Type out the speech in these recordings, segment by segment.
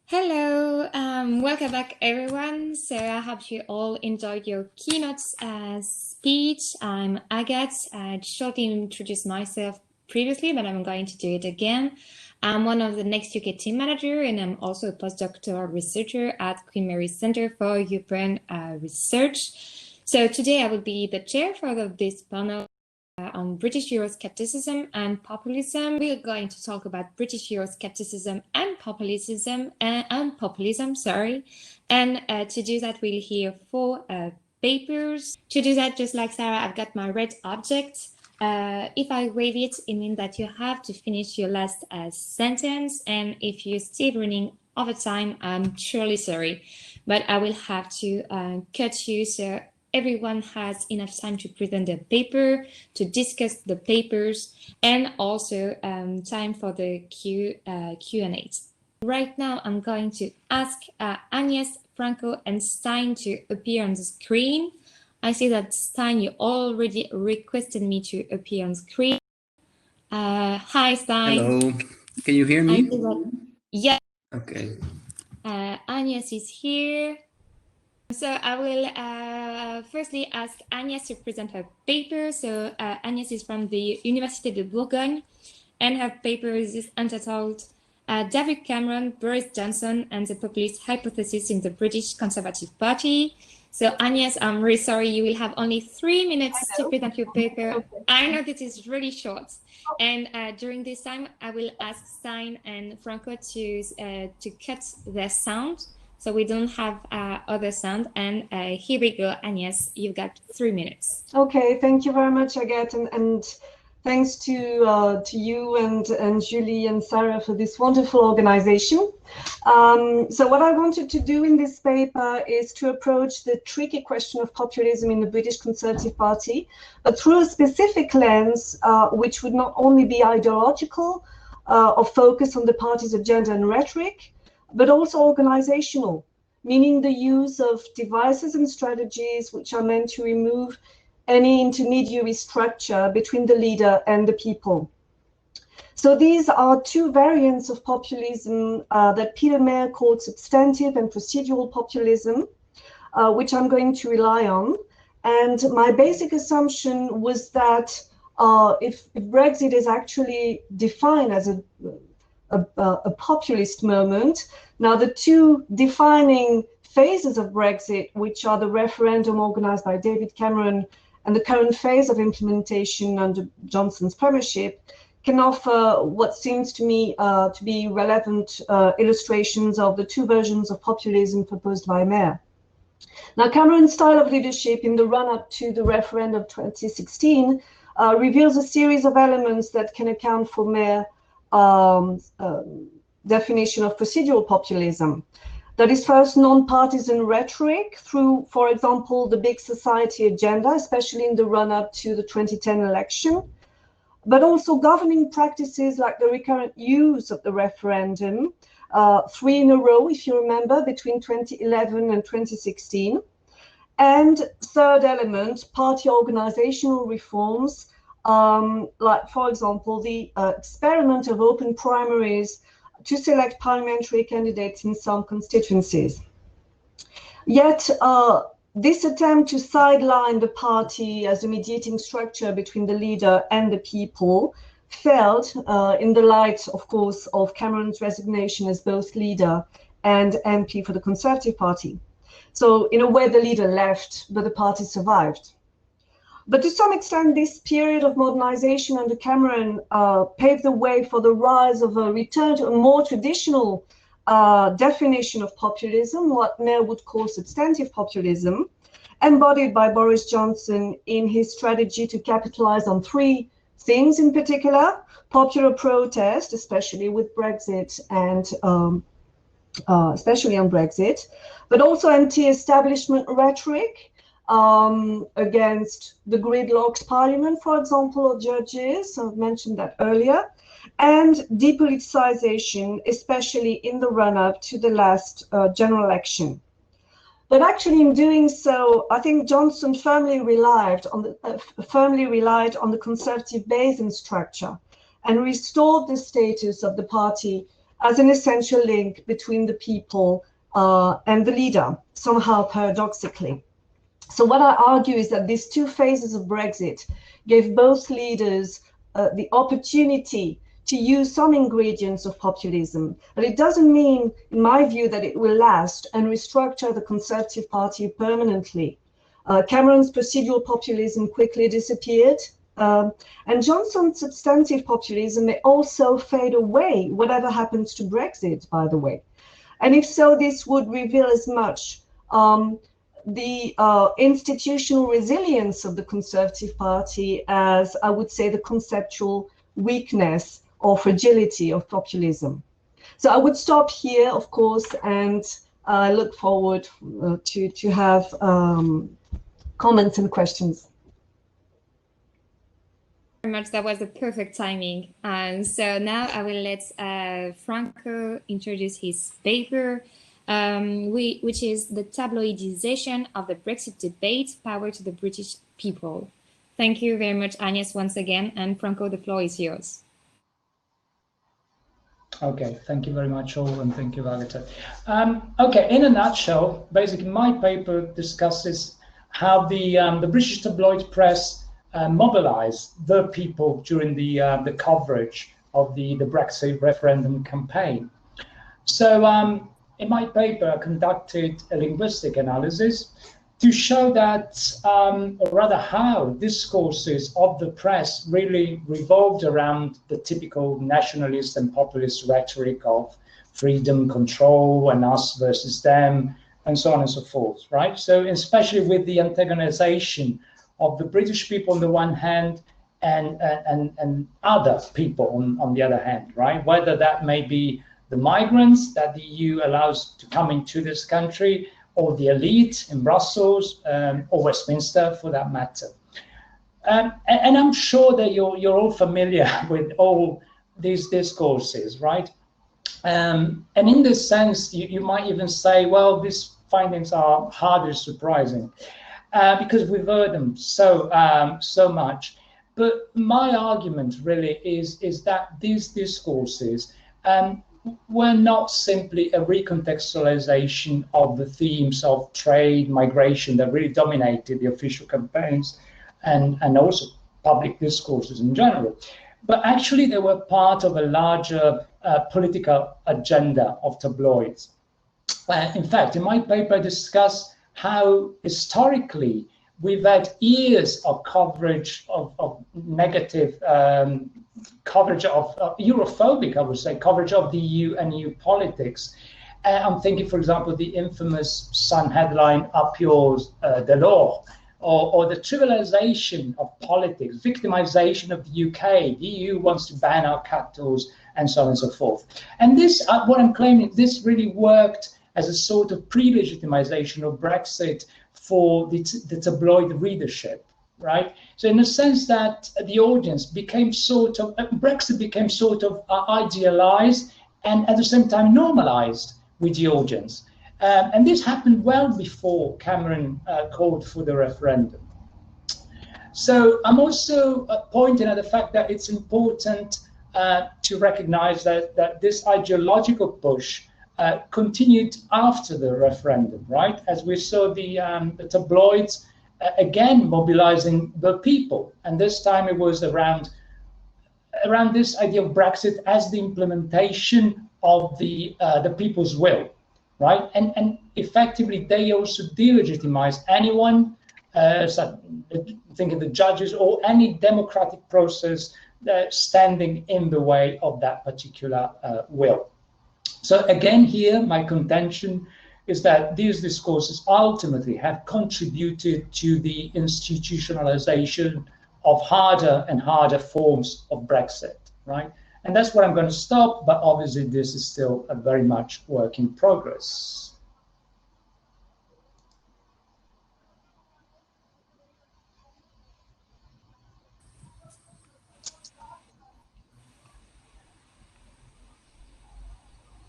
Hello, welcome back everyone. So I hope you all enjoyed your keynote speech. I'm Agathe. I shortly introduced myself previously, but I'm going to do it again. I'm one of the NEXTEUK team manager, and I'm also a postdoctoral researcher at Queen Mary Center for European Research. So today I will be the chair for this panel on British Euroscepticism and populism. We're going to talk about British Euroscepticism and populism, sorry. And to do that, we'll hear four papers. To do that, just like Sarah, I've got my red object. If I wave it, it means that you have to finish your last sentence. And if you're still running over time, I'm truly sorry, but I will have to cut you. So everyone has enough time to present their paper, to discuss the papers, and also time for the Q&As. Right now, I'm going to ask Agnes, Franco, and Stein to appear on the screen. I see that Stein, you already requested me to appear on screen. Hi, Stein. Hello. Can you hear me? Yeah. Okay. Agnes is here. So I will firstly ask Agnes to present her paper. So Agnes is from the Université de Bourgogne, and her paper is entitled David Cameron, Boris Johnson, and the Populist Hypothesis in the British Conservative Party. So Agnes, I'm really sorry, you will have only 3 minutes to present your paper. I know this is really short. And during this time, I will ask Stein and Franco to cut their sound, so we don't have other sound. And here we go, Agnes, you've got 3 minutes. Okay, thank you very much, Agathe, and thanks to you and Julie and Sarah for this wonderful organization. So what I wanted to do in this paper is to approach the tricky question of populism in the British Conservative Party, but through a specific lens, which would not only be ideological or focus on the party's agenda and rhetoric, but also organizational, meaning the use of devices and strategies which are meant to remove any intermediary structure between the leader and the people. So these are two variants of populism that Peter Mayer called substantive and procedural populism, which I'm going to rely on. And my basic assumption was that if Brexit is actually defined as a populist moment, now the two defining phases of Brexit, which are the referendum organized by David Cameron and the current phase of implementation under Johnson's premiership, can offer what seems to me to be relevant illustrations of the two versions of populism proposed by Mayer. Now, Cameron's style of leadership in the run-up to the referendum of 2016 reveals a series of elements that can account for Mayer's definition of procedural populism. That is first non-partisan rhetoric through, for example, the big society agenda, especially in the run-up to the 2010 election, but also governing practices like the recurrent use of the referendum, 3 in a row, if you remember, between 2011 and 2016. And third element, party organizational reforms, like, for example, the experiment of open primaries to select parliamentary candidates in some constituencies. Yet, this attempt to sideline the party as a mediating structure between the leader and the people failed in the light, of course, of Cameron's resignation as both leader and MP for the Conservative Party. So, in a way, the leader left, but the party survived. But to some extent, this period of modernization under Cameron paved the way for the rise of a return to a more traditional definition of populism, what Mayer would call substantive populism, embodied by Boris Johnson in his strategy to capitalize on 3 things in particular: popular protest, especially with Brexit and especially on Brexit, but also anti-establishment rhetoric, against the gridlocked parliament, for example, or judges, I've mentioned that earlier, and depoliticization, especially in the run-up to the last general election. But actually, in doing so, I think Johnson firmly relied on the conservative base and structure, and restored the status of the party as an essential link between the people and the leader, somehow paradoxically. So what I argue is that these two phases of Brexit gave both leaders the opportunity to use some ingredients of populism, but it doesn't mean, in my view, that it will last and restructure the Conservative Party permanently. Cameron's procedural populism quickly disappeared, and Johnson's substantive populism may also fade away, whatever happens to Brexit, by the way. And if so, this would reveal as much the institutional resilience of the Conservative Party as, I would say, the conceptual weakness or fragility of populism. So I would stop here, of course, and I look forward to have comments and questions. Very much. That was the perfect timing. So now I will let Franco introduce his paper, which is the tabloidization of the Brexit debate, power to the British people. Thank you very much, Agnes, once again. And Franco, the floor is yours. Okay, thank you very much all, and thank you, Valita. Okay, in a nutshell, basically my paper discusses how the British tabloid press mobilized the people during the coverage of the Brexit referendum campaign. So in my paper, I conducted a linguistic analysis to show that, or rather how discourses of the press really revolved around the typical nationalist and populist rhetoric of freedom, control, and us versus them, and so on and so forth, right? So especially with the antagonization of the British people on the one hand and other people on the other hand, right? Whether that may be the migrants that the EU allows to come into this country, or the elite in Brussels, or Westminster for that matter. And I'm sure that you're all familiar with all these discourses, right? And in this sense, you might even say, well, these findings are hardly surprising because we've heard them so much. But my argument really is that these discourses were not simply a recontextualization of the themes of trade, migration that really dominated the official campaigns and also public discourses in general. But actually, they were part of a larger political agenda of tabloids. In fact, in my paper, I discuss how historically we've had years of coverage of negative coverage of Europhobic, I would say, coverage of the EU and EU politics. I'm thinking, for example, the infamous Sun headline, Up Yours, Delors, or the trivialization of politics, victimization of the UK. The EU wants to ban our capitals, and so on and so forth. And this, what I'm claiming, this really worked as a sort of pre-legitimization of Brexit for the tabloid readership, right? So in the sense that the audience became sort of, Brexit became sort of idealized and at the same time normalized with the audience. And this happened well before Cameron called for the referendum. So I'm also pointing at the fact that it's important to recognize that this ideological push continued after the referendum, right? As we saw the tabloids again mobilizing the people, and this time it was around this idea of Brexit as the implementation of the people's will, right? And effectively, they also delegitimized anyone, thinking the judges or any democratic process standing in the way of that particular will. So again, here, my contention is that these discourses ultimately have contributed to the institutionalization of harder and harder forms of Brexit, right? And that's where I'm going to stop, but obviously this is still a very much work in progress.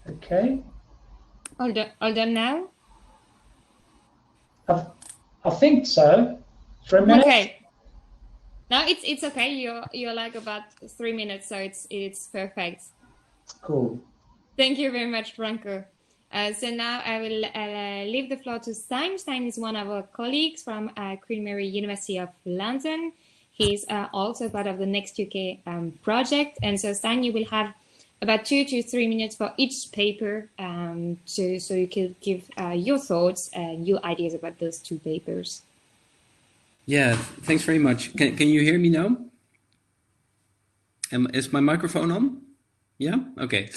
Okay. All done now? I think so. 3 minutes. Okay. No, it's okay. You're like about 3 minutes, so it's perfect. Cool. Thank you very much, Franco. So now I will leave the floor to Stein. Stein is one of our colleagues from Queen Mary University of London. He's also part of the NEXTEUK project. And so Stein, you will have about 2 to 3 minutes for each paper so you can give your thoughts and your ideas about those 2 papers. Yeah, thanks very much. Can you hear me now? Is my microphone on? Yeah? Okay.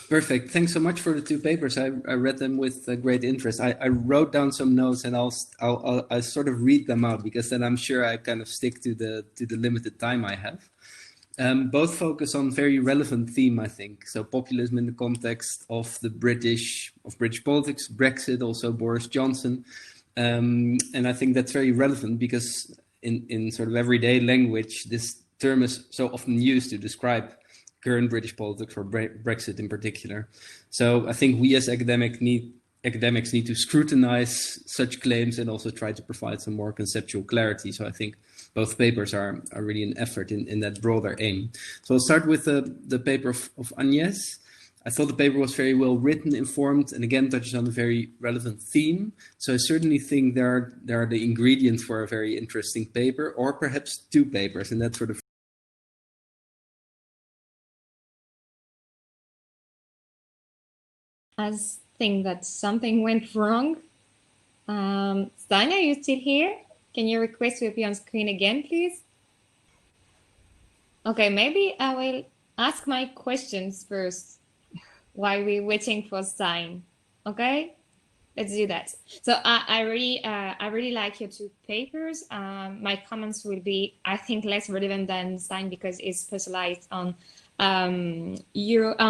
Perfect. Thanks so much for the 2 papers. I read them with great interest. I wrote down some notes and I'll sort of read them out because then I'm sure I kind of stick to the limited time I have. Both focus on very relevant theme, I think. So populism in the context of British politics, Brexit, also Boris Johnson. And I think that's very relevant because in sort of everyday language, this term is so often used to describe current British politics or Brexit in particular. So I think we as academics need to scrutinize such claims and also try to provide some more conceptual clarity. So I think both papers are really an effort in that broader aim. So I'll start with the paper of Agnès. I thought the paper was very well written, informed, and again touches on a very relevant theme. So I certainly think there are the ingredients for a very interesting paper, or perhaps 2 papers, and that sort of I think that something went wrong. Stein, are you still here? Can you request to appear on screen again, please? Okay, maybe I will ask my questions first while we're waiting for Stein. Okay, let's do that. So I really like your 2 papers. My comments will be, I think, less relevant than Stein because it's specialized on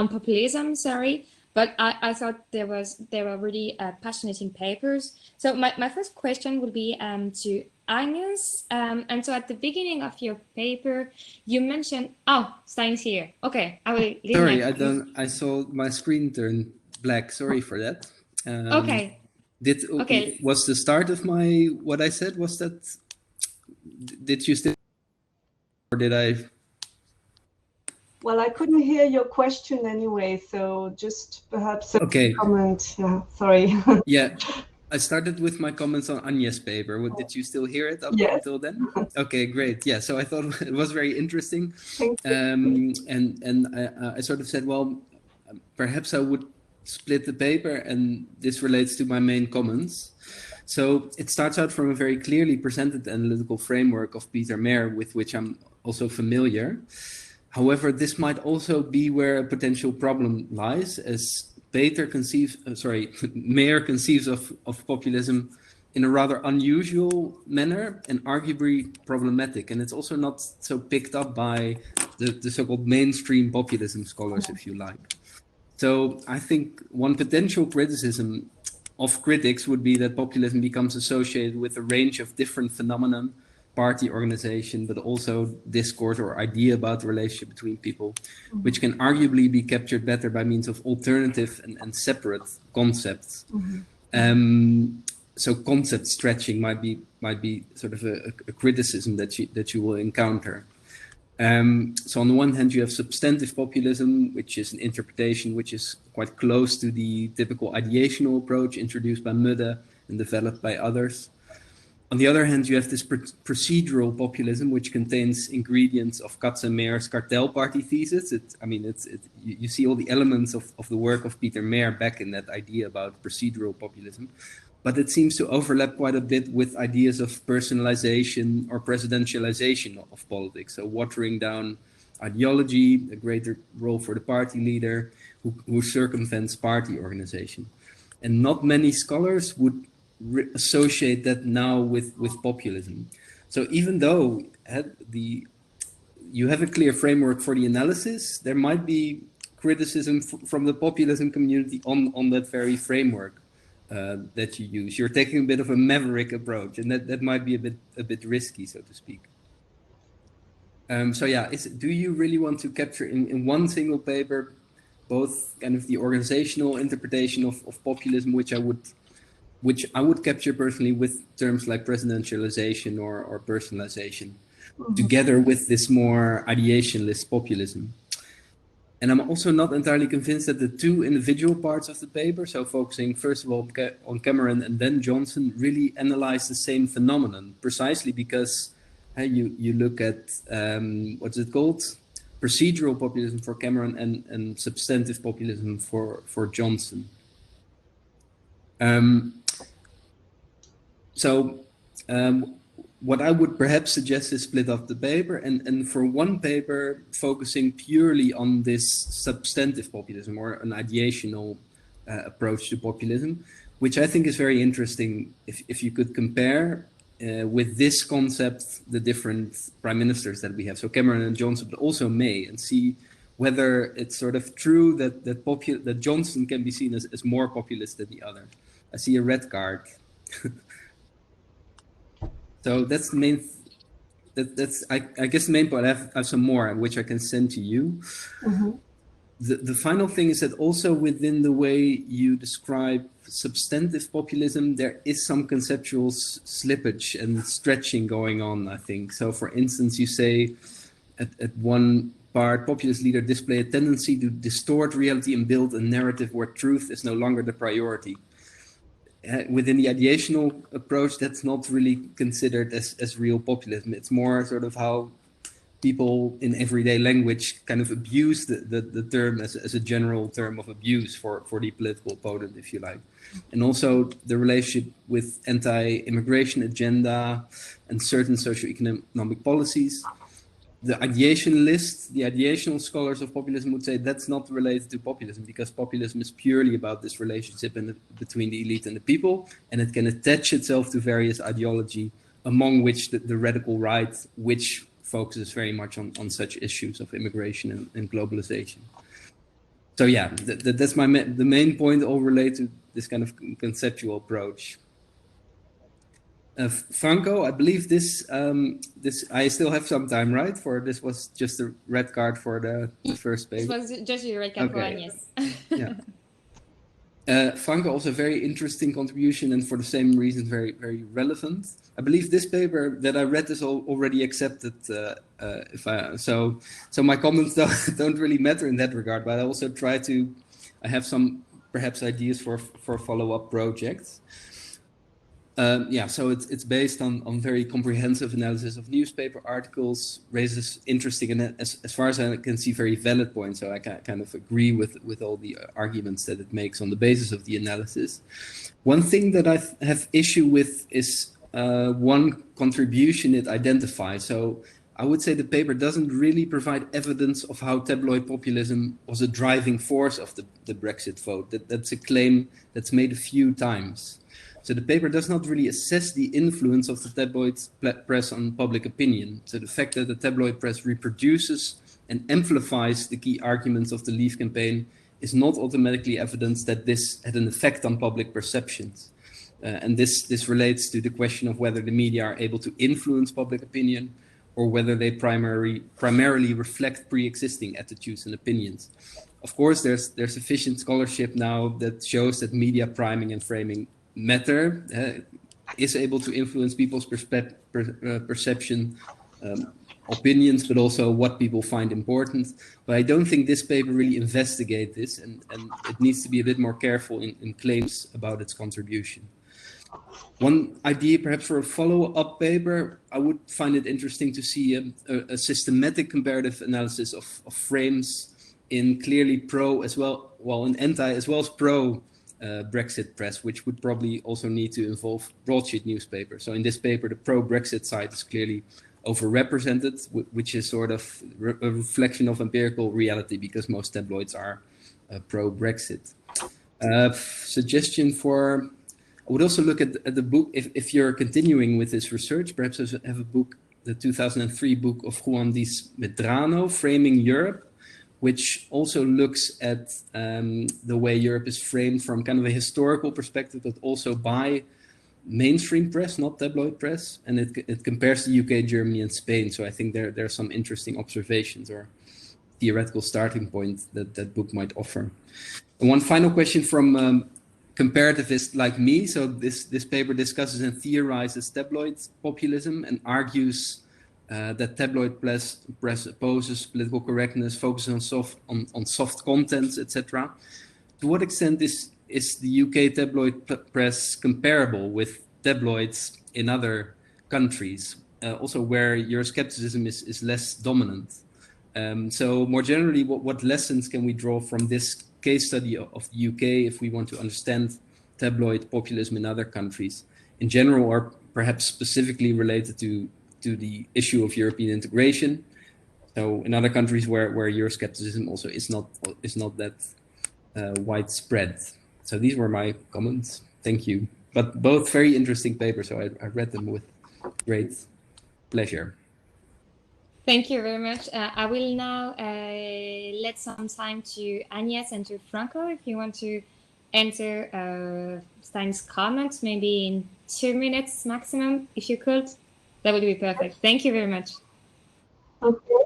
populism. Sorry. But I thought they were really passionate papers. So my first question would be to Agnes. And so at the beginning of your paper, you mentioned, oh, Stein's here. Okay, I will. Sorry, I saw my screen turn black. Sorry for that. Okay. Was the start of what I said? Was that? Did you still, or did I? Well, I couldn't hear your question anyway, so just perhaps a comment. Yeah, sorry. Yeah, I started with my comments on Agnès' paper. Did you still hear it up until then? Okay, great. Yeah, so I thought it was very interesting. Thank you. And I sort of said, well, perhaps I would split the paper, and this relates to my main comments. So it starts out from a very clearly presented analytical framework of Peter Mayer, with which I'm also familiar. However, this might also be where a potential problem lies, as Mayer conceives of populism in a rather unusual manner and arguably problematic. And it's also not so picked up by the so-called mainstream populism scholars, if you like. So I think one potential criticism of critics would be that populism becomes associated with a range of different phenomena, party organization, but also discourse or idea about the relationship between people, which can arguably be captured better by means of alternative and separate concepts. So concept stretching might be sort of a criticism that you will encounter. So on the one hand, you have substantive populism, which is an interpretation which is quite close to the typical ideational approach introduced by Mudde and developed by others. On the other hand, you have this procedural populism, which contains ingredients of Katzenmeyer's cartel party thesis. You see all the elements of the work of Peter Mayer back in that idea about procedural populism, but it seems to overlap quite a bit with ideas of personalization or presidentialization of politics. So watering down ideology, a greater role for the party leader who circumvents party organization. And not many scholars would associate that now with populism. So even though you have a clear framework for the analysis, there might be criticism from the populism community on that very framework that you use. You're taking a bit of a maverick approach, and that might be a bit risky, so to speak. So yeah, do you really want to capture in one single paper both kind of the organizational interpretation of populism, which I would capture personally with terms like presidentialization or personalization, together with this more ideationalist populism? And I'm also not entirely convinced that the two individual parts of the paper, so focusing first of all on Cameron and then Johnson, really analyze the same phenomenon, precisely because you look at, what's it called? Procedural populism for Cameron and substantive populism for Johnson. What I would perhaps suggest is split up the paper and for one paper focusing purely on this substantive populism or an ideational approach to populism, which I think is very interesting if you could compare with this concept the different prime ministers that we have, so Cameron and Johnson, but also May, and see whether it's sort of true that Johnson can be seen as more populist than the other. I see a red card. So that's the main. I guess the main point. I have some more which I can send to you. Mm-hmm. The final thing is that also within the way you describe substantive populism, there is some conceptual slippage and stretching going on, I think. So, for instance, you say at one part, populist leaders display a tendency to distort reality and build a narrative where truth is no longer the priority. Within the ideational approach, that's not really considered as real populism. It's more sort of how people in everyday language kind of abuse the term as a general term of abuse for the political opponent, if you like. And also the relationship with anti-immigration agenda and certain socioeconomic policies. The ideational scholars of populism would say that's not related to populism, because populism is purely about this relationship between the elite and the people, and it can attach itself to various ideology, among which the radical right, which focuses very much on such issues of immigration and globalization. So yeah, that's the main point, all related to this kind of conceptual approach. Franco, I believe this I still have some time, right? For this was just a red card for the first page. This was just a red card for one, yes. Yeah. Franco, also very interesting contribution, and for the same reason, very, very relevant. I believe this paper that I read is already accepted. So my comments don't really matter in that regard. But I also try to. I have some perhaps ideas for follow-up projects. So it's based on very comprehensive analysis of newspaper articles, raises interesting and as far as I can see, very valid points. So I kind of agree with all the arguments that it makes on the basis of the analysis. One thing that I have issue with is one contribution it identifies. So I would say the paper doesn't really provide evidence of how tabloid populism was a driving force of the Brexit vote. That's a claim that's made a few times. So the paper does not really assess the influence of the tabloid press on public opinion. So the fact that the tabloid press reproduces and amplifies the key arguments of the Leave campaign is not automatically evidence that this had an effect on public perceptions. And this relates to the question of whether the media are able to influence public opinion or whether they primarily reflect pre-existing attitudes and opinions. Of course, there's sufficient scholarship now that shows that media priming and framing matter, is able to influence people's perception, opinions, but also what people find important. But I don't think this paper really investigates this, and it needs to be a bit more careful in claims about its contribution. One idea, perhaps for a follow-up paper, I would find it interesting to see a systematic comparative analysis of frames in clearly pro as well, in anti as well as pro Brexit press, which would probably also need to involve broadsheet newspapers. So in this paper, the pro-Brexit side is clearly overrepresented, which is sort of a reflection of empirical reality because most tabloids are pro-Brexit. Suggestion for, I would also look at the book, if you're continuing with this research, perhaps have a book, the 2003 book of Juan Diz Medrano, Framing Europe, which also looks at the way Europe is framed from kind of a historical perspective, but also by mainstream press, not tabloid press. And it compares the UK, Germany, and Spain. So I think there are some interesting observations or theoretical starting points that book might offer. And one final question from comparativists like me. So this paper discusses and theorizes tabloid populism and argues that tabloid press opposes political correctness, focuses on soft contents, etc. To what extent is the UK tabloid press comparable with tabloids in other countries, also where Euroscepticism is less dominant? So more generally, what lessons can we draw from this case study of the UK if we want to understand tabloid populism in other countries in general, or perhaps specifically related to the issue of European integration? So in other countries where Euroscepticism also is not that widespread. So these were my comments. Thank you. But both very interesting papers, so I read them with great pleasure. Thank you very much. I will now let some time to Agnes and to Franco if you want to answer Stein's comments, maybe in 2 minutes maximum, if you could. That would be perfect. Thank you very much. Okay.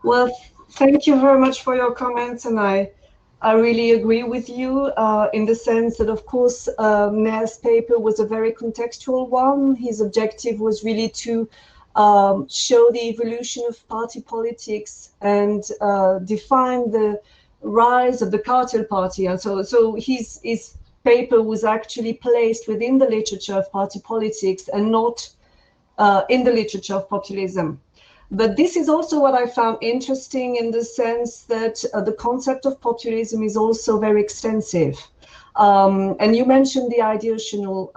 Well, thank you very much for your comments, and I really agree with you in the sense that, of course, Mayer's paper was a very contextual one. His objective was really to show the evolution of party politics and define the rise of the cartel party. And so his paper was actually placed within the literature of party politics and not in the literature of populism. But this is also what I found interesting in the sense that the concept of populism is also very extensive. And you mentioned the ideational,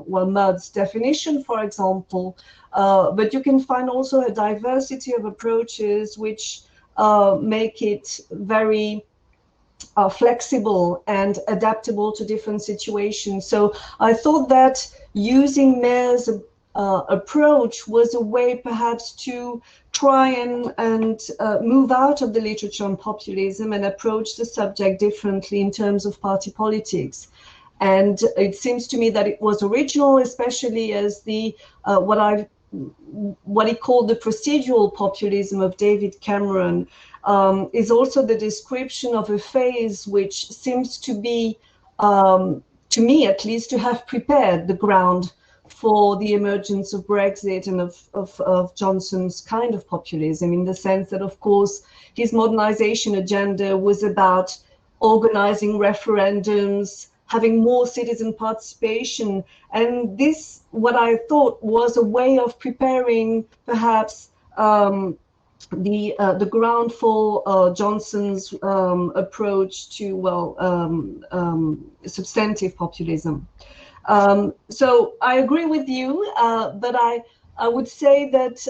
Mudd's definition, for example, but you can find also a diversity of approaches which make it very flexible and adaptable to different situations. So I thought that using Mayer's approach was a way perhaps to try and move out of the literature on populism and approach the subject differently in terms of party politics. And it seems to me that it was original, especially as the what he called the procedural populism of David Cameron is also the description of a phase which seems to be, to me at least, to have prepared the ground for the emergence of Brexit and of Johnson's kind of populism, in the sense that, of course, his modernization agenda was about organizing referendums, having more citizen participation. And this, what I thought, was a way of preparing perhaps the ground for Johnson's approach to, substantive populism. So I agree with you, but I would say that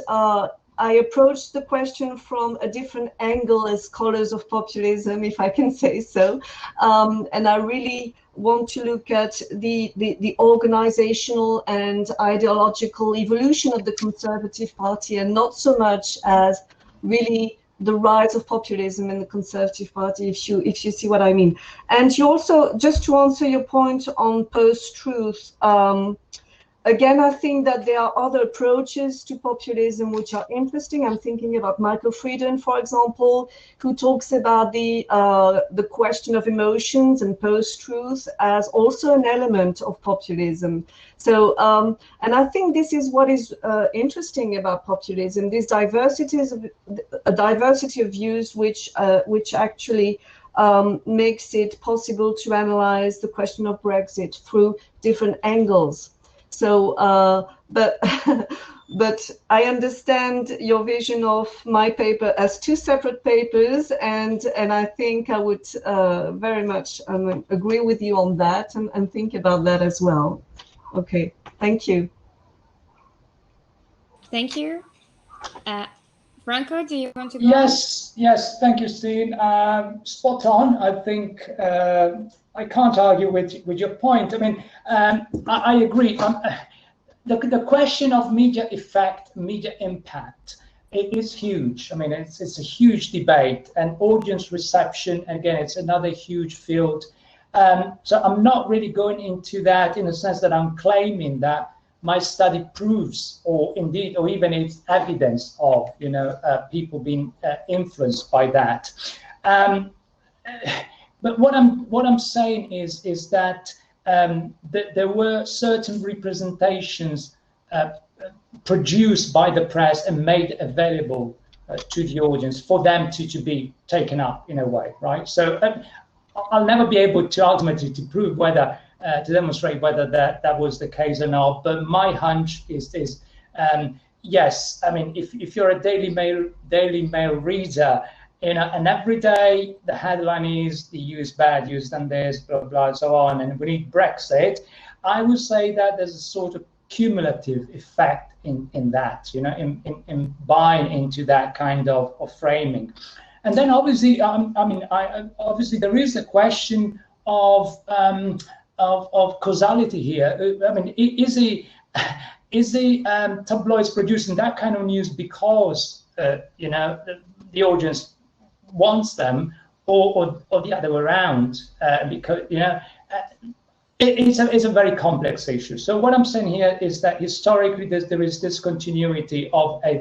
I approached the question from a different angle as scholars of populism, if I can say so. And I really want to look at the organizational and ideological evolution of the Conservative Party, and not so much as really the rise of populism in the Conservative Party, if you see what I mean. And you also, just to answer your point on post-truth, again, I think that there are other approaches to populism which are interesting. I'm thinking about Michael Frieden, for example, who talks about the question of emotions and post-truth as also an element of populism. So, and I think this is what is interesting about populism, this diversity of views which actually makes it possible to analyze the question of Brexit through different angles. So, but I understand your vision of my paper as two separate papers, and I think I would very much agree with you on that and think about that as well. Okay, thank you. Thank you. Franco, do you want to go? Yes, thank you, Steen. Spot on. I think I can't argue with your point. I mean, I agree. The question of media effect, media impact, it is huge. I mean, it's a huge debate, and audience reception, again, it's another huge field. So I'm not really going into that in the sense that I'm claiming that my study proves, or even it's evidence of, people being influenced by that. But what I'm saying is that there were certain representations produced by the press and made available to the audience for them to be taken up in a way, right? So I'll never be able to ultimately to prove whether, to demonstrate whether that was the case or not, but my hunch is this. Yes, I mean, if you're a Daily Mail reader, and every day the headline is the EU is bad, EU's done this, blah, blah, and so on, and we need Brexit, I would say that there's a sort of cumulative effect in that, you know, in buying into that kind of framing. And then obviously, obviously there is a question of causality here. I mean, is the tabloids producing that kind of news because you know, the audience wants them, or the other way around? Because, you know, it's a very complex issue. So what I'm saying here is that historically there is this continuity of a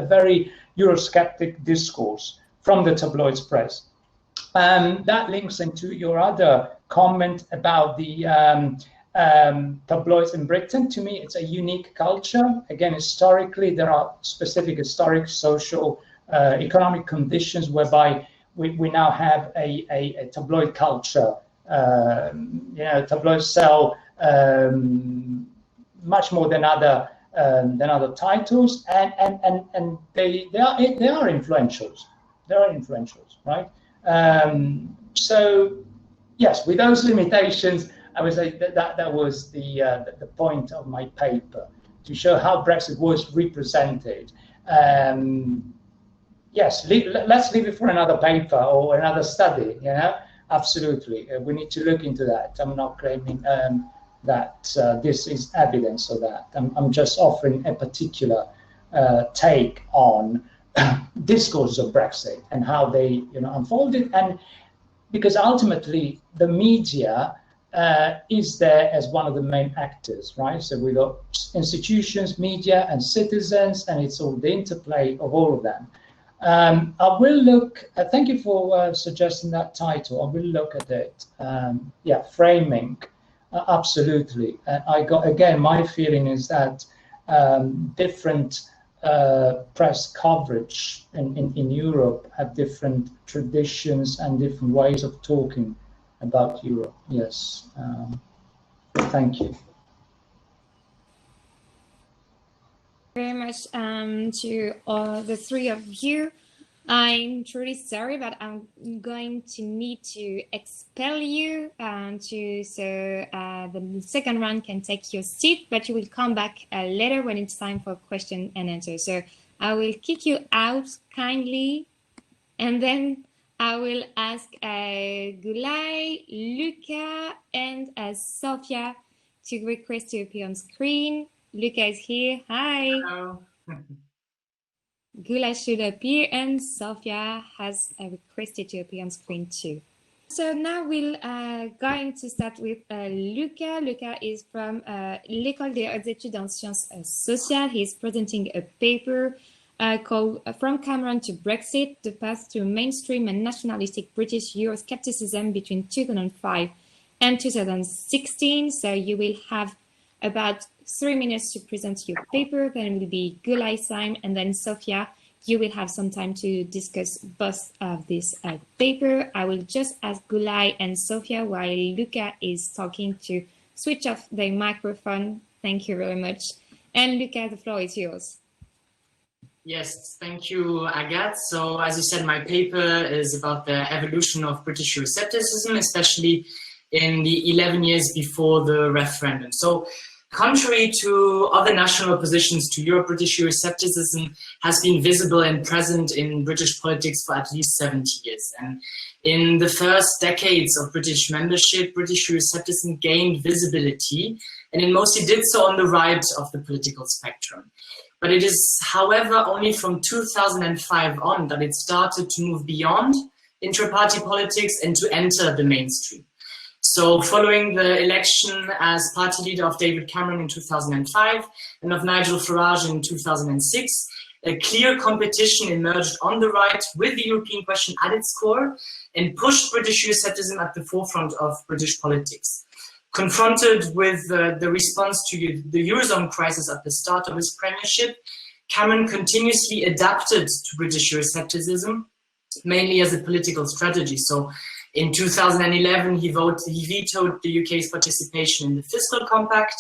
very Eurosceptic discourse from the tabloids press. That links into your other comment about the tabloids in Britain. To me, it's a unique culture. Again, historically, there are specific historic, social, economic conditions whereby we now have a tabloid culture. You know, tabloids sell much more than other titles, and they are influentials. They are influentials, right? So yes, with those limitations, I would say that was the point of my paper, to show how Brexit was represented. Yes, let's leave it for another paper or another study, you know. Absolutely, we need to look into that. I'm not claiming that this is evidence of that. I'm just offering a particular take on discourse of Brexit and how they, you know, unfolded. And because ultimately the media is there as one of the main actors, right? So we got institutions, media, and citizens, and it's all the interplay of all of them. I will look. Thank you for suggesting that title. I will look at it. Yeah, framing, absolutely. I got, again, my feeling is that different press coverage in Europe have different traditions and different ways of talking about Europe. Yes, thank you. Very much to all the three of you. I'm truly sorry, but I'm going to need to expel you so the second round can take your seat, but you will come back later when it's time for question and answer. So I will kick you out kindly, and then I will ask Gulay, Luca, and Sophia to request to appear on screen. Luca is here. Hi. Hello. Gula should appear, and Sophia has requested to appear on screen too. So now we're going to start with Luca. Luca is from l'École des Hautes Études en Sciences Sociales. He's presenting a paper called From Cameron to Brexit, the path to mainstream and nationalistic British Euroscepticism between 2005 and 2016. So you will have about 3 minutes to present your paper, then it will be Gulay's time, and then Sophia, you will have some time to discuss both of this paper. I will just ask Gulay and Sophia while Luca is talking to switch off the microphone. Thank you very much. And Luca, the floor is yours. Yes, thank you, Agathe. So as you said, my paper is about the evolution of British Euroscepticism, especially in the 11 years before the referendum. So contrary to other national oppositions to Europe, British Euroscepticism has been visible and present in British politics for at least 70 years. And in the first decades of British membership, British Euroscepticism gained visibility, and it mostly did so on the right of the political spectrum. But it is, however, only from 2005 on that it started to move beyond intra-party politics and to enter the mainstream. So following the election as party leader of David Cameron in 2005 and of Nigel Farage in 2006, a clear competition emerged on the right with the European question at its core and pushed British Euroscepticism at the forefront of British politics. Confronted with the response to the Eurozone crisis at the start of his premiership, Cameron continuously adapted to British Euroscepticism, mainly as a political strategy. So in 2011, he vetoed the UK's participation in the fiscal compact.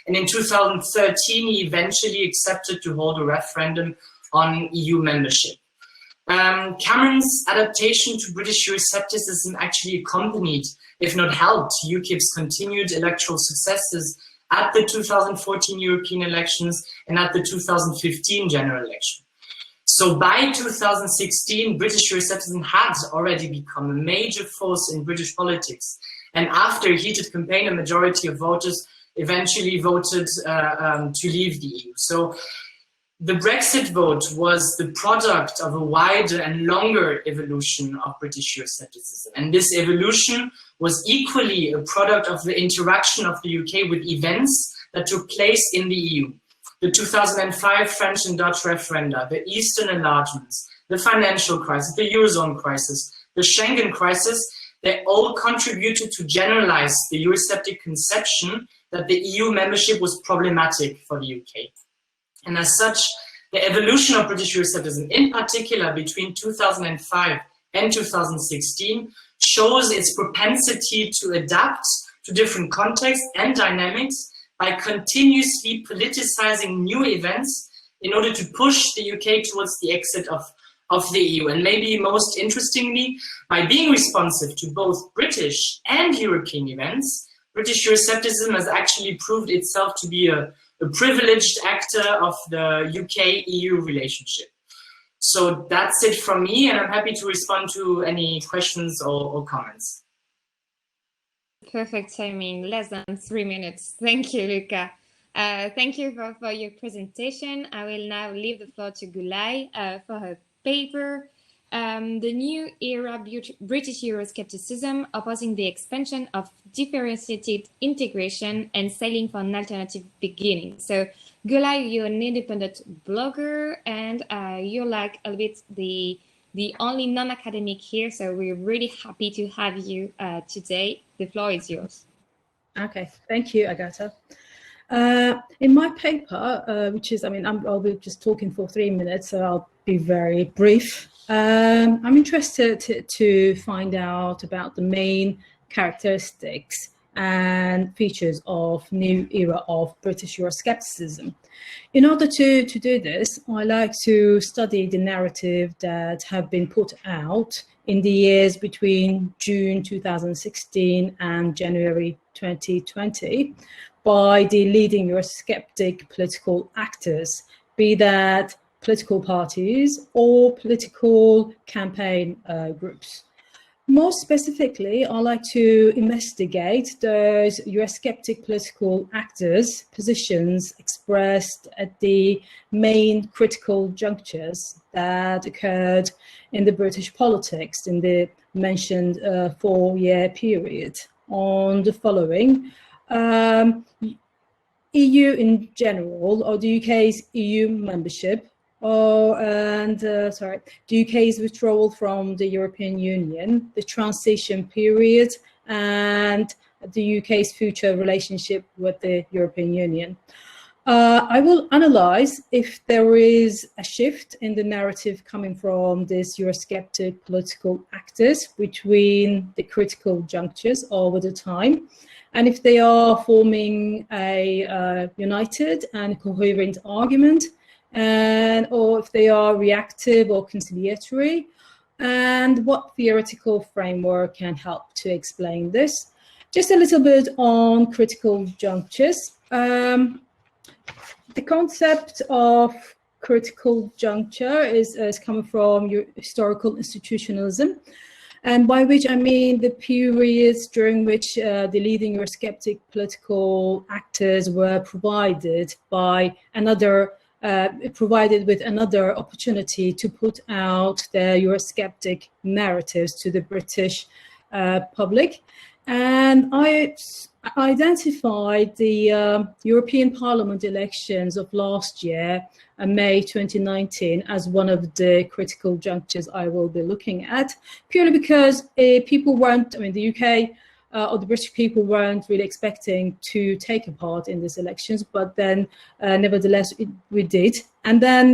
And in 2013, he eventually accepted to hold a referendum on EU membership. Cameron's adaptation to British Euroscepticism actually accompanied, if not helped, UKIP's continued electoral successes at the 2014 European elections and at the 2015 general election. So by 2016, British Euroscepticism had already become a major force in British politics. And after a heated campaign, a majority of voters eventually voted to leave the EU. So the Brexit vote was the product of a wider and longer evolution of British Euroscepticism. And this evolution was equally a product of the interaction of the UK with events that took place in the EU. The 2005 French and Dutch referenda, the Eastern enlargements, the financial crisis, the Eurozone crisis, the Schengen crisis, they all contributed to generalize the Eurosceptic conception that the EU membership was problematic for the UK. And as such, the evolution of British Euroscepticism, in particular between 2005 and 2016, shows its propensity to adapt to different contexts and dynamics by continuously politicizing new events in order to push the UK towards the exit of the EU. And maybe most interestingly, by being responsive to both British and European events, British Euroscepticism has actually proved itself to be a privileged actor of the UK-EU relationship. So that's it from me, and I'm happy to respond to any questions or comments. Perfect timing, less than 3 minutes. Thank you, Luca. Thank you for your presentation. I will now leave the floor to Gulay for her paper, The New Era British Euroscepticism, Opposing the Expansion of Differentiated Integration and Sailing for an Alternative Beginning. So, Gulay, you're an independent blogger, and you're like a bit the only non-academic here, so we're really happy to have you today. The floor is yours. Okay, thank you, Agata. In my paper, which is, I'll be just talking for 3 minutes, so I'll be very brief. I'm interested to find out about the main characteristics and features of new era of British Euroscepticism. In order to do this, I like to study the narrative that have been put out in the years between June 2016 and January 2020 by the leading Eurosceptic political actors, be that political parties or political campaign groups. More specifically, I like to investigate those Eurosceptic political actors' positions expressed at the main critical junctures that occurred in the British politics in the mentioned 4-year period on the following. EU in general, or the UK's EU membership, the UK's withdrawal from the European Union, the transition period, and the UK's future relationship with the European Union. I will analyze if there is a shift in the narrative coming from these Eurosceptic political actors between the critical junctures over the time, and if they are forming a united and coherent argument, or if they are reactive or conciliatory, and what theoretical framework can help to explain this. Just a little bit on critical junctures. The concept of critical juncture is coming from historical institutionalism, and by which I mean the periods during which the leading Eurosceptic political actors were provided with another opportunity to put out their Eurosceptic narratives to the British public. And I identified the European Parliament elections of last year, May 2019, as one of the critical junctures I will be looking at, purely because people weren't, the UK or the British people weren't really expecting to take a part in these elections, but then nevertheless we did. And then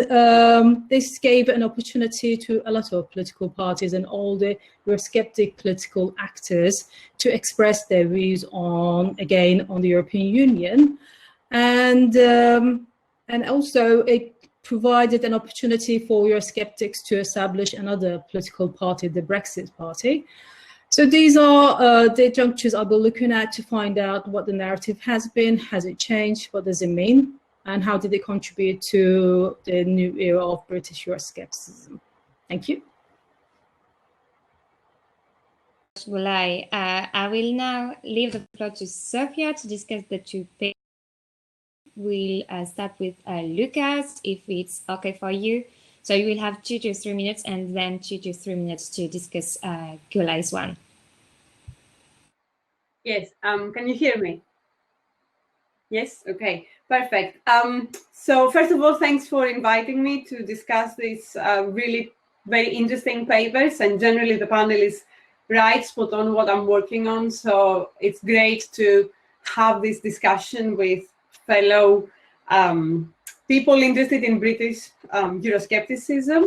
this gave an opportunity to a lot of political parties and all the Eurosceptic political actors to express their views on the European Union. And also it provided an opportunity for Eurosceptics to establish another political party, the Brexit Party. So these are the junctures I'll be looking at to find out what the narrative has been, has it changed, what does it mean, and how did it contribute to the new era of British Euroscepticism. Thank you. I will now leave the floor to Sophia to discuss the two papers. We'll start with Lucas, if it's okay for you. So you will have 2 to 3 minutes and then 2 to 3 minutes to discuss Gulai's one. Yes, can you hear me? Yes, okay, perfect. So first of all, thanks for inviting me to discuss these really very interesting papers, and generally the panel is right spot on what I'm working on. So it's great to have this discussion with fellow people interested in British Euroscepticism.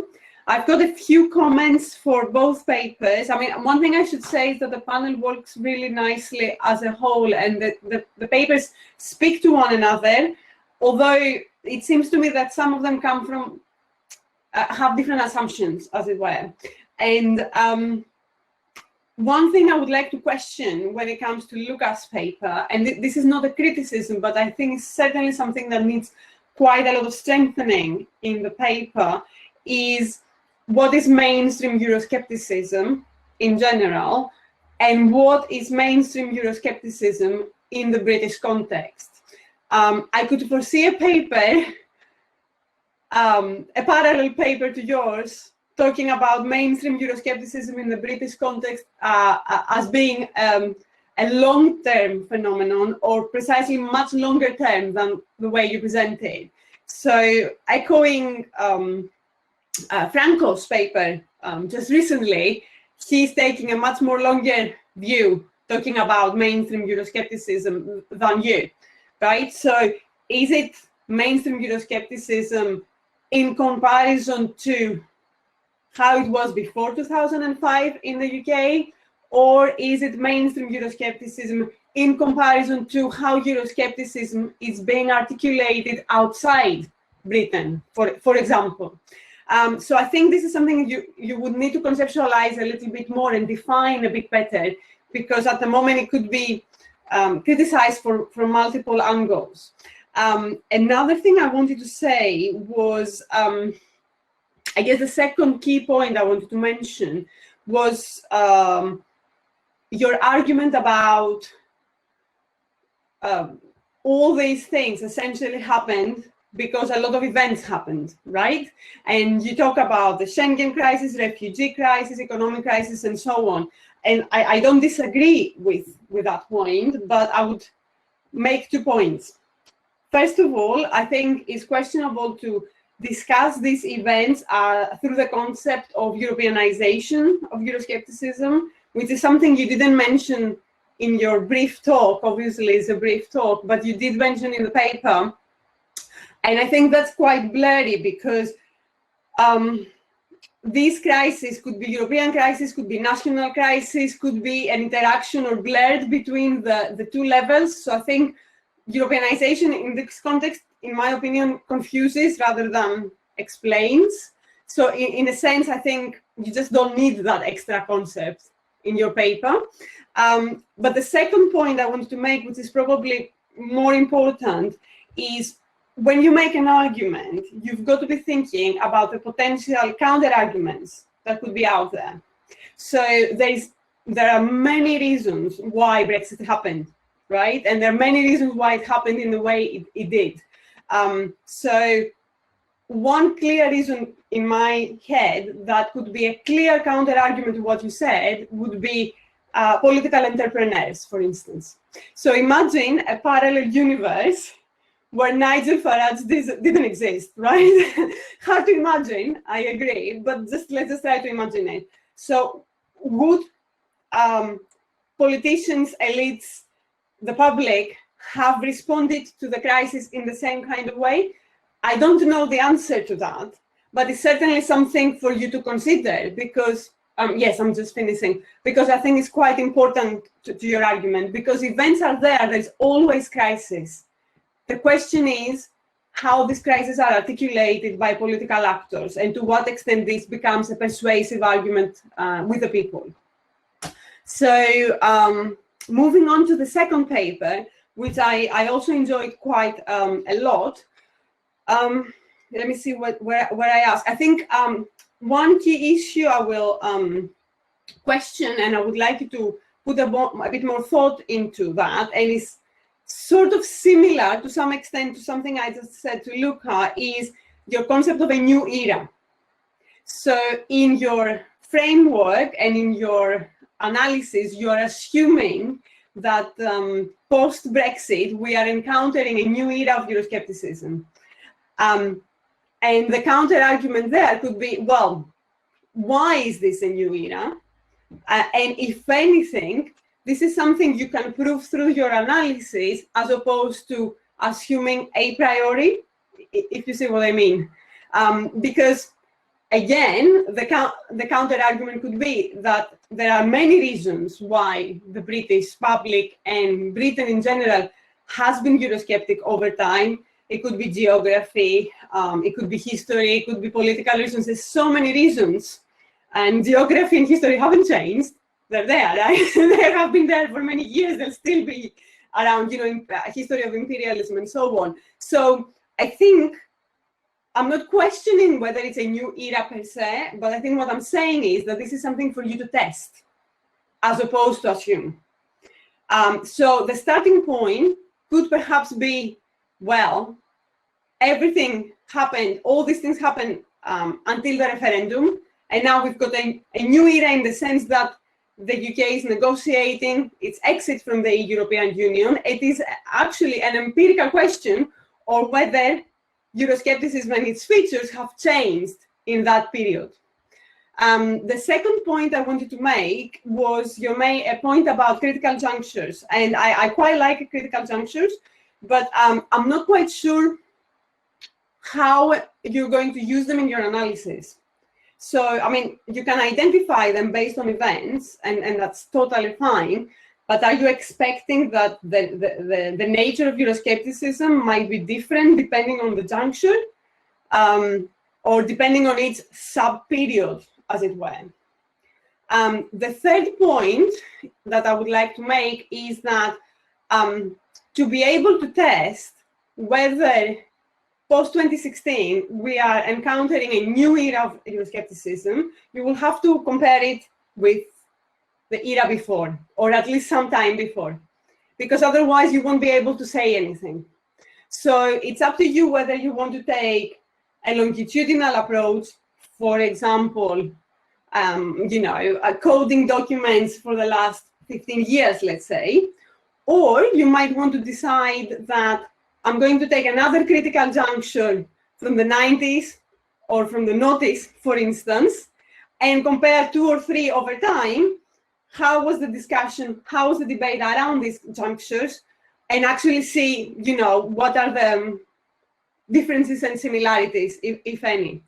I've got a few comments for both papers. I mean, one thing I should say is that the panel works really nicely as a whole, and the papers speak to one another, although it seems to me that some of them come from, have different assumptions, as it were. And one thing I would like to question when it comes to Lucas' paper, and this is not a criticism, but I think it's certainly something that needs quite a lot of strengthening in the paper, is what is mainstream Euroscepticism in general, and what is mainstream Euroscepticism in the British context. I could foresee a paper, a parallel paper to yours, talking about mainstream Euroscepticism in the British context as being a long-term phenomenon, or precisely much longer term than the way you presented. So echoing Franco's paper just recently, he's taking a much more longer view, talking about mainstream Euroscepticism than you, right? So is it mainstream Euroscepticism in comparison to how it was before 2005 in the UK, or is it mainstream Euroscepticism in comparison to how Euroscepticism is being articulated outside Britain, for example? So I think this is something you would need to conceptualize a little bit more and define a bit better, because at the moment it could be criticized from multiple angles. Another thing I wanted to say was, I guess the second key point I wanted to mention was your argument about all these things essentially happened because a lot of events happened, right? And you talk about the Schengen crisis, refugee crisis, economic crisis, and so on. And I don't disagree with that point, but I would make 2 points. First of all, I think it's questionable to discuss these events through the concept of Europeanization of Euroscepticism, which is something you didn't mention in your brief talk. Obviously, it's a brief talk, but you did mention in the paper. And I think that's quite blurry, because these crises could be European crisis, could be national crisis, could be an interaction or blurred between the 2 levels. So I think Europeanization in this context, in my opinion, confuses rather than explains. So in a sense, I think you just don't need that extra concept in your paper. But the second point I wanted to make, which is probably more important, is when you make an argument, you've got to be thinking about the potential counter-arguments that could be out there. So there are many reasons why Brexit happened, right? And there are many reasons why it happened in the way it did. So one clear reason in my head that could be a clear counter-argument to what you said would be political entrepreneurs, for instance. So imagine a parallel universe where Nigel Farage didn't exist, right? Hard to imagine, I agree, but let's just try to imagine it. So would politicians, elites, the public have responded to the crisis in the same kind of way? I don't know the answer to that, but it's certainly something for you to consider, because, yes, I'm just finishing, because I think it's quite important to your argument, because events are there's always crisis. The question is how these crises are articulated by political actors, and to what extent this becomes a persuasive argument with the people. So moving on to the second paper, which I also enjoyed quite a lot. Let me see where I ask. I think one key issue I will question, and I would like you to put a bit more thought into that, and it's sort of similar to some extent to something I just said to Luca, is your concept of a new era. So in your framework and in your analysis, you are assuming that post-Brexit, we are encountering a new era of Euroscepticism. And the counter-argument there could be, well, why is this a new era? And if anything, this is something you can prove through your analysis, as opposed to assuming a priori, if you see what I mean. Because again, the counter-argument could be that there are many reasons why the British public and Britain in general has been Eurosceptic over time. It could be geography, it could be history, it could be political reasons. There's so many reasons, and geography and history haven't changed. They're there, right? They have been there for many years. They'll still be around, you know, history of imperialism and so on. So I think I'm not questioning whether it's a new era per se, but I think what I'm saying is that this is something for you to test, as opposed to assume. So the starting point could perhaps be, well, everything happened, all these things happened until the referendum, and now we've got a new era in the sense that the UK is negotiating its exit from the European Union. It is actually an empirical question, or whether Euroscepticism and its features have changed in that period. The second point I wanted to make was you made a point about critical junctures, and I quite like critical junctures, but I'm not quite sure how you're going to use them in your analysis. So, I mean, you can identify them based on events, and that's totally fine, but are you expecting that the nature of Euroscepticism might be different depending on the juncture, or depending on its sub-period, as it were? The third point that I would like to make is that to be able to test whether post-2016 we are encountering a new era of Euroscepticism, you will have to compare it with the era before, or at least some time before, because otherwise you won't be able to say anything. So it's up to you whether you want to take a longitudinal approach, for example, you know, coding documents for the last 15 years, let's say, or you might want to decide that I'm going to take another critical juncture from the 90s or from the noughties, for instance, and compare 2 or 3 over time. How was the discussion? How was the debate around these junctures? And actually see, you know, what are the differences and similarities, if any.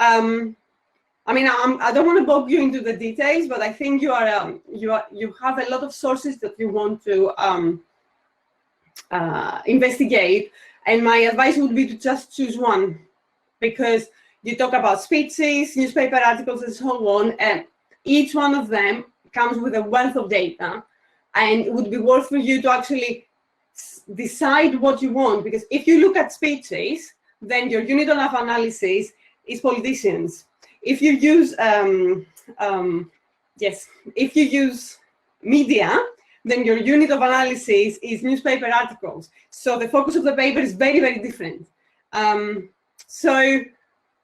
I mean, I don't want to bog you into the details, but I think you have a lot of sources that you want to investigate, and my advice would be to just choose one, because you talk about speeches, newspaper articles, and so on, and each one of them comes with a wealth of data, and it would be worth for you to actually decide what you want, because if you look at speeches, then your unit of analysis is politicians. If you use if you use media, then your unit of analysis is newspaper articles. So the focus of the paper is very, very different. So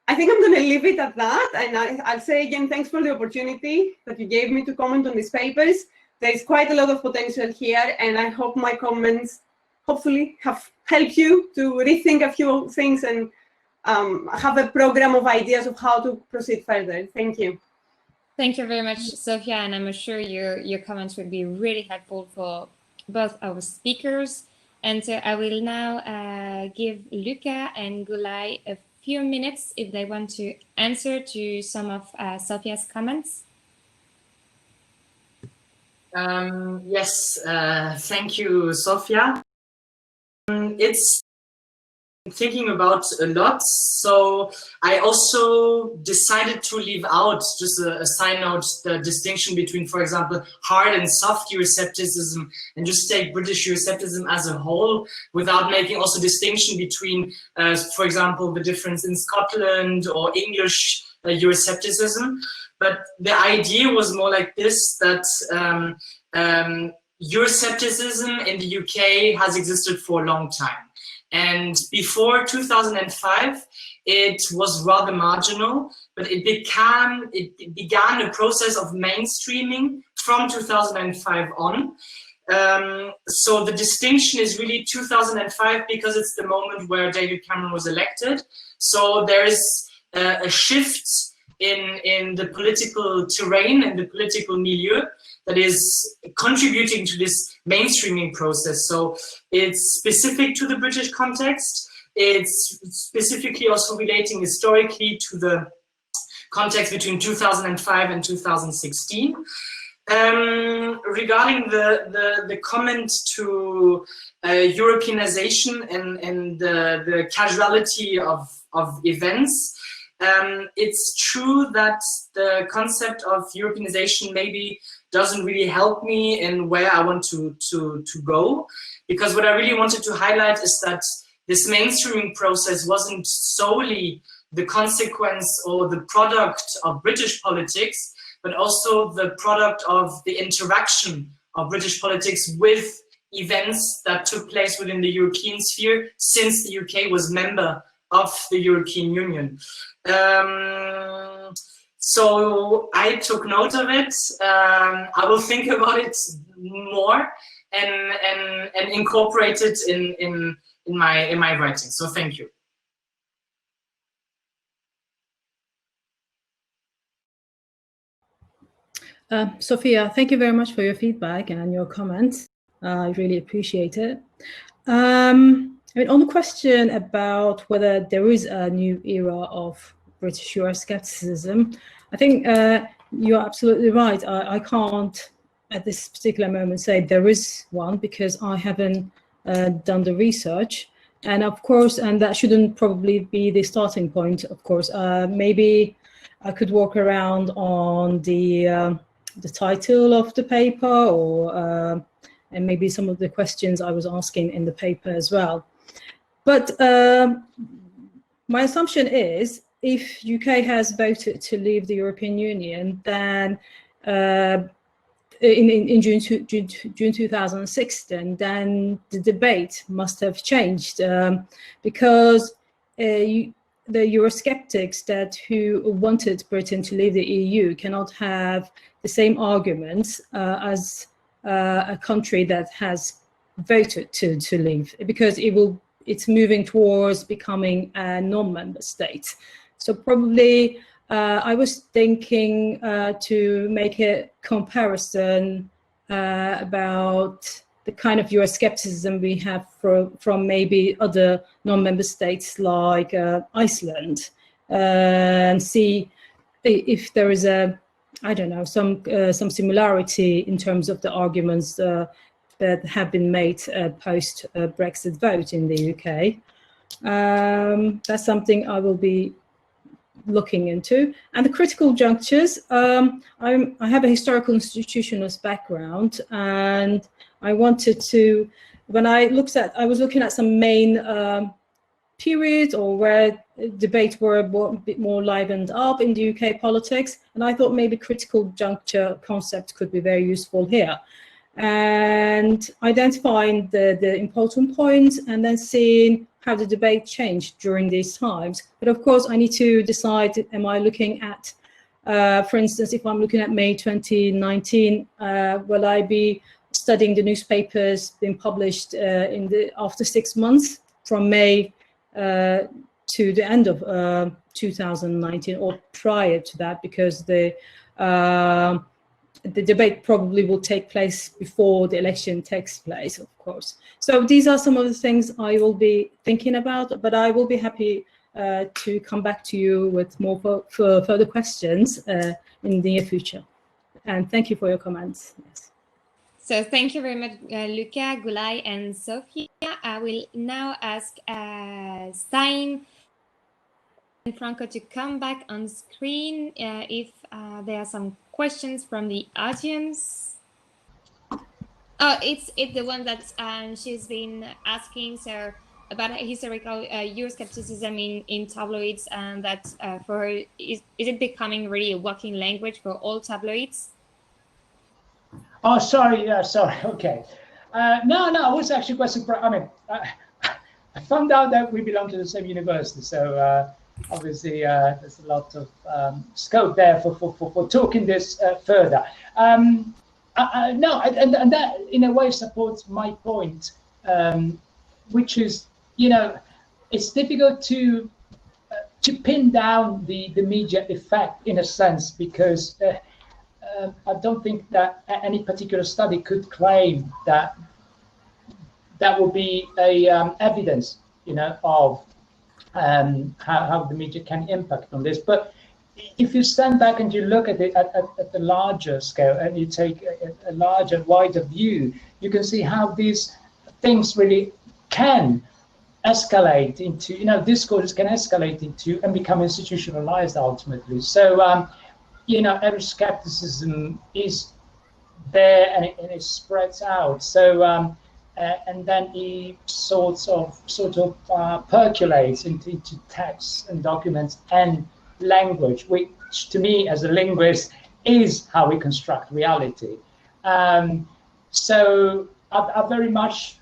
I think I'm going to leave it at that. And I'll say again, thanks for the opportunity that you gave me to comment on these papers. There is quite a lot of potential here, and I hope my comments hopefully have helped you to rethink a few things and have a program of ideas of how to proceed further. Thank you. Thank you very much, Sophia, and I'm sure your comments will be really helpful for both our speakers. And so I will now give Luca and Gulay a few minutes if they want to answer to some of Sophia's comments. Yes, thank you, Sophia. It's thinking about a lot, so I also decided to leave out, just a side note, the distinction between, for example, hard and soft Euroscepticism, and just take British Euroscepticism as a whole, without making also distinction between, for example, the difference in Scotland or English Euroscepticism. But the idea was more like this, that Euroscepticism in the UK has existed for a long time. And before 2005, it was rather marginal, but it began a process of mainstreaming from 2005 on. So the distinction is really 2005 because it's the moment where David Cameron was elected. So there is a shift in the political terrain and the political milieu that is contributing to this mainstreaming process. So it's specific to the British context. It's specifically also relating historically to the context between 2005 and 2016. Regarding the comment to Europeanization and the casuality of events, it's true that the concept of Europeanization maybe doesn't really help me in where I want to go, because what I really wanted to highlight is that this mainstreaming process wasn't solely the consequence or the product of British politics, but also the product of the interaction of British politics with events that took place within the European sphere since the UK was member of the European Union. So I took note of it. I will think about it more and incorporate it in my writing. So thank you. Sophia, thank you very much for your feedback and your comments. I really appreciate it. I mean, on the question about whether there is a new era of British Euroscepticism, I think you're absolutely right. I can't, at this particular moment, say there is one because I haven't done the research. And of course, and that shouldn't probably be the starting point, of course. Maybe I could walk around on the title of the paper, or and maybe some of the questions I was asking in the paper as well. But my assumption is, if UK has voted to leave the European Union, then in June 2016, then the debate must have changed, because the Eurosceptics who wanted Britain to leave the EU cannot have the same arguments as a country that has voted to leave, because it's moving towards becoming a non-member state. So probably I was thinking to make a comparison about the kind of Euroscepticism we have from maybe other non-member states like Iceland, and see if there is I don't know, some similarity in terms of the arguments that have been made post Brexit vote in the UK. That's something I will be looking into. And the critical junctures, I have a historical institutionalist background, and I wanted to, when I was looking at some main periods or where debates were a bit more livened up in the UK politics, and I thought maybe critical juncture concept could be very useful here. And identifying the important points and then seeing how the debate changed during these times. But of course, I need to decide, am I looking at, for instance, if I'm looking at May 2019, will I be studying the newspapers being published after 6 months from May to the end of 2019 or prior to that, because the debate probably will take place before the election takes place, of course. So these are some of the things I will be thinking about, but I will be happy to come back to you with more further questions in the near future. And thank you for your comments. Yes. So thank you very much, Luca, Gulay, and Sophia. I will now ask Stein and Franco to come back on screen if there are some questions from the audience. Oh, it's the one that she's been asking, so about historical Euroscepticism in tabloids, and that for her, is it becoming really a working language for all tabloids? Oh, sorry. Yeah, sorry. Okay. No, I was actually quite surprised. I mean, I found out that we belong to the same university, so obviously there's a lot of scope there for talking this further. No, and that in a way supports my point, which is, it's difficult to pin down the media effect in a sense, because I don't think that any particular study could claim that will be a evidence, of how the media can impact on this. But if you stand back and you look at it at the larger scale, and you take a larger, wider view, you can see how these things really can escalate into, discourses can escalate into and become institutionalized ultimately. So, Euroscepticism is there, and it spreads out. So, and then it sort of percolates into texts and documents and language, which to me as a linguist is how we construct reality. So I very much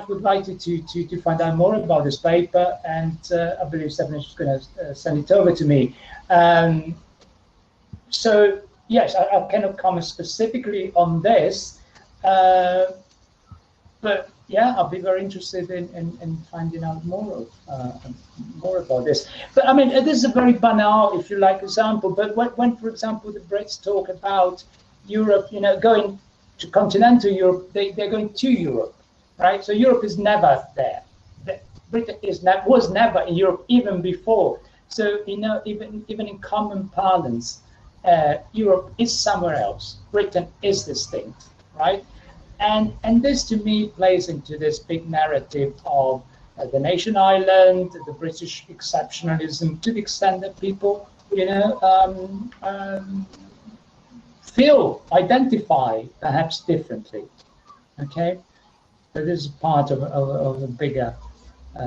would like to find out more about this paper, and I believe Stephanie is going to send it over to me. So yes, I cannot comment specifically on this, but yeah, I'll be very interested in finding out more about this. But I mean, this is a very banal, if you like, example. But when for example, the Brits talk about Europe, going to continental Europe, they're going to Europe, right? So Europe is never there. Britain was never in Europe even before. So even in common parlance, Europe is somewhere else. Britain is distinct, right? And this to me plays into this big narrative of the nation island, the British exceptionalism, to the extent that people, identify perhaps differently. Okay, so this is part of a bigger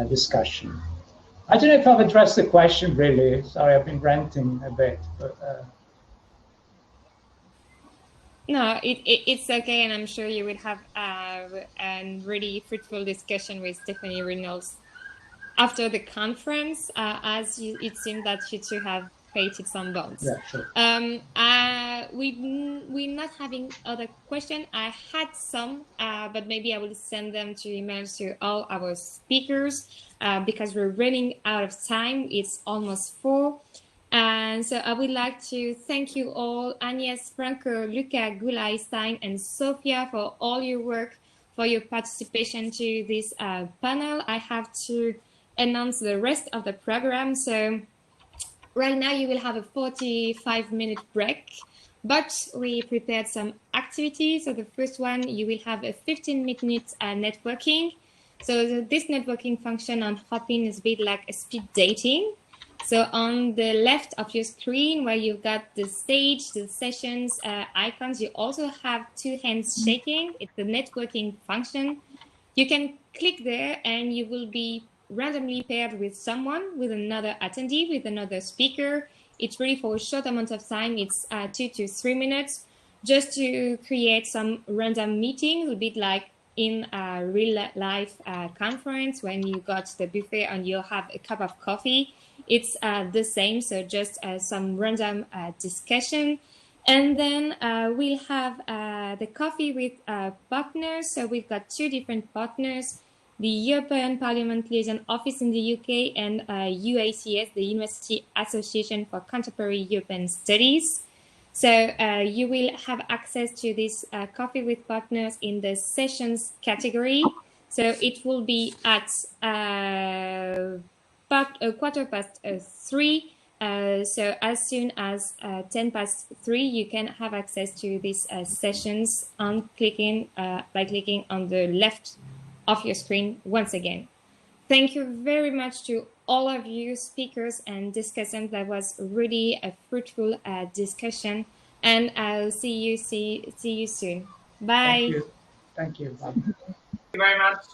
discussion. I don't know if I've addressed the question really. Sorry, I've been ranting a bit, but. No, it's okay, and I'm sure you will have a really fruitful discussion with Stephanie Reynolds after the conference, as it seemed that you two have created some bonds. Yeah, sure. We're not having other questions. I had some, but maybe I will send them to emails to all our speakers because we're running out of time. It's almost 4. And so I would like to thank you all, Agnes, Franco, Luca, Gulay, Stein, and Sophia, for all your work, for your participation to this panel. I have to announce the rest of the program. So right now you will have a 45-minute break, but we prepared some activities. So the first one, you will have a 15-minute networking. So this networking function on Hopin is a bit like a speed dating. So on the left of your screen, where you've got the stage, the sessions icons, you also have 2 hands shaking. It's the networking function. You can click there and you will be randomly paired with someone, with another attendee, with another speaker. It's really for a short amount of time. It's 2 to 3 minutes, just to create some random meetings, a bit like in a real life conference when you got the buffet and you'll have a cup of coffee. It's the same, so just some random discussion. And then we'll have the coffee with partners. So we've got 2 different partners. the European Parliament Liaison Office in the UK, and UACS, the University Association for Contemporary European Studies. So you will have access to this Coffee with Partners in the sessions category. So it will be at 3:15. So as soon as 3:10, you can have access to these sessions by clicking on the left of your screen once again. Thank you very much to all of you speakers and discussants. That was really a fruitful discussion, and I'll see you soon. Bye. Thank you. Bye. Thank you very much.